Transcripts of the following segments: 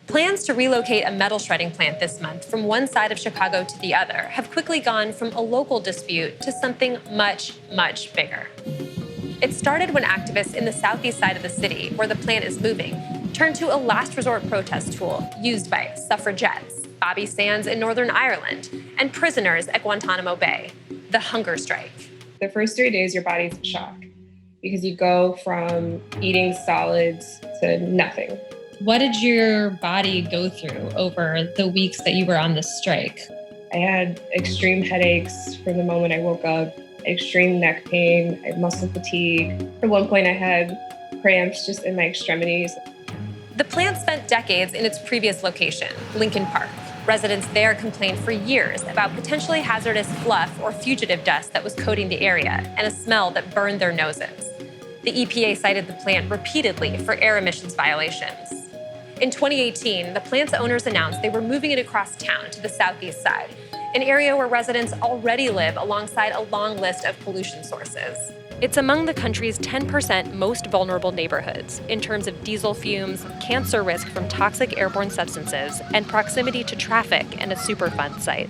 Plans to relocate a metal shredding plant this month from one side of Chicago to the other have quickly gone from a local dispute to something much, much bigger. It started when activists in the southeast side of the city, where the plant is moving, turned to a last resort protest tool used by suffragettes, Bobby Sands in Northern Ireland, and prisoners at Guantanamo Bay, the hunger strike. The first 3 days, your body's in shock because you go from eating solids to nothing. What did your body go through over the weeks that you were on this strike? I had extreme headaches from the moment I woke up, extreme neck pain, I had muscle fatigue. At one point, I had cramps just in my extremities. The plant spent decades in its previous location, Lincoln Park. Residents there complained for years about potentially hazardous fluff or fugitive dust that was coating the area and a smell that burned their noses. The EPA cited the plant repeatedly for air emissions violations. In 2018, the plant's owners announced they were moving it across town to the southeast side, an area where residents already live alongside a long list of pollution sources. It's among the country's 10% most vulnerable neighborhoods in terms of diesel fumes, cancer risk from toxic airborne substances, and proximity to traffic and a Superfund site.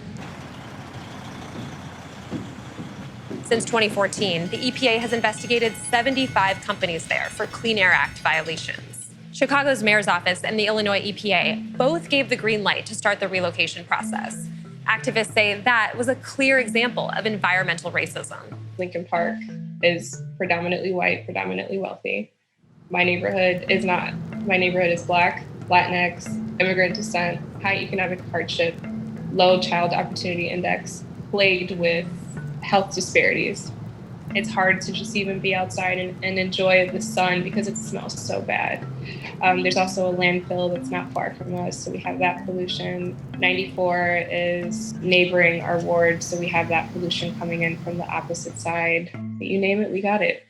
Since 2014, the EPA has investigated 75 companies there for Clean Air Act violations. Chicago's mayor's office and the Illinois EPA both gave the green light to start the relocation process. Activists say that was a clear example of environmental racism. Lincoln Park is predominantly white, predominantly wealthy. My neighborhood is not. My neighborhood is Black, Latinx, immigrant descent, high economic hardship, low child opportunity index, plagued with health disparities. It's hard to just even be outside and enjoy the sun because it smells so bad. There's also a landfill that's not far from us, so we have that pollution. 94 is neighboring our ward, so we have that pollution coming in from the opposite side. But you name it, we got it.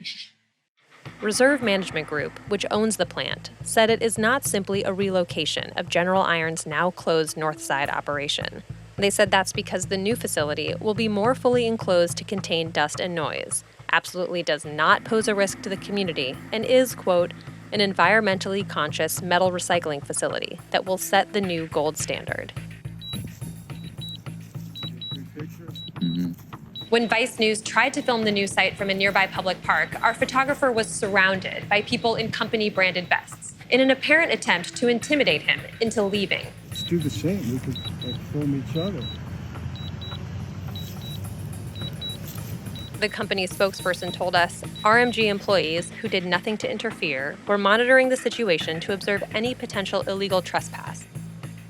Reserve Management Group, which owns the plant, said it is not simply a relocation of General Iron's now closed North Side operation. They said that's because the new facility will be more fully enclosed to contain dust and noise, absolutely does not pose a risk to the community, and is, quote, an environmentally conscious metal recycling facility that will set the new gold standard. When Vice News tried to film the new site from a nearby public park, our photographer was surrounded by people in company-branded vests in an apparent attempt to intimidate him into leaving. Let's do the same. We could film each other. The company's spokesperson told us RMG employees who did nothing to interfere were monitoring the situation to observe any potential illegal trespass.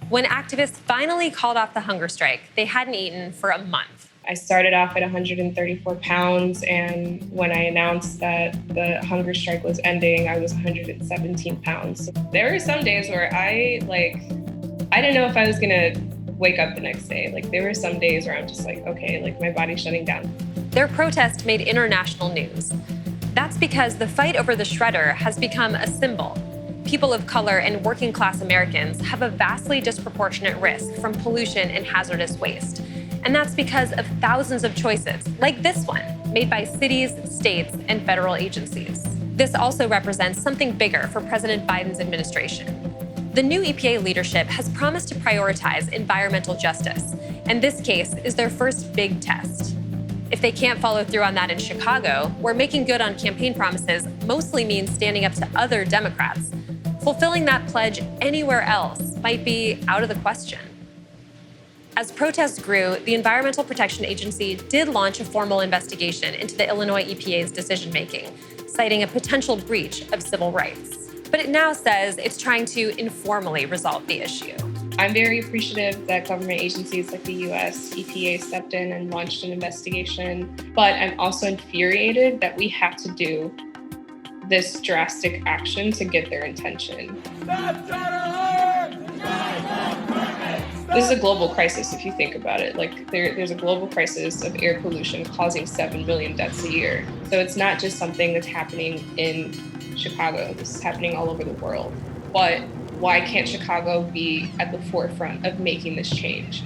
When activists finally called off the hunger strike, they hadn't eaten for a month. I started off at 134 pounds, and when I announced that the hunger strike was ending, I was 117 pounds. There were some days where I didn't know if I was gonna wake up the next day. There were some days where I'm just okay, my body's shutting down. Their protest made international news. That's because the fight over the shredder has become a symbol. People of color and working class Americans have a vastly disproportionate risk from pollution and hazardous waste. And that's because of thousands of choices, like this one, made by cities, states, and federal agencies. This also represents something bigger for President Biden's administration. The new EPA leadership has promised to prioritize environmental justice, and this case is their first big test. If they can't follow through on that in Chicago, where making good on campaign promises mostly means standing up to other Democrats, fulfilling that pledge anywhere else might be out of the question. As protests grew, the Environmental Protection Agency did launch a formal investigation into the Illinois EPA's decision-making, citing a potential breach of civil rights. But it now says it's trying to informally resolve the issue. I'm very appreciative that government agencies like the US EPA stepped in and launched an investigation, but I'm also infuriated that we have to do this drastic action to get their attention. This is a global crisis if you think about it. There's a global crisis of air pollution causing 7 million deaths a year. So it's not just something that's happening in Chicago. This is happening all over the world. But why can't Chicago be at the forefront of making this change?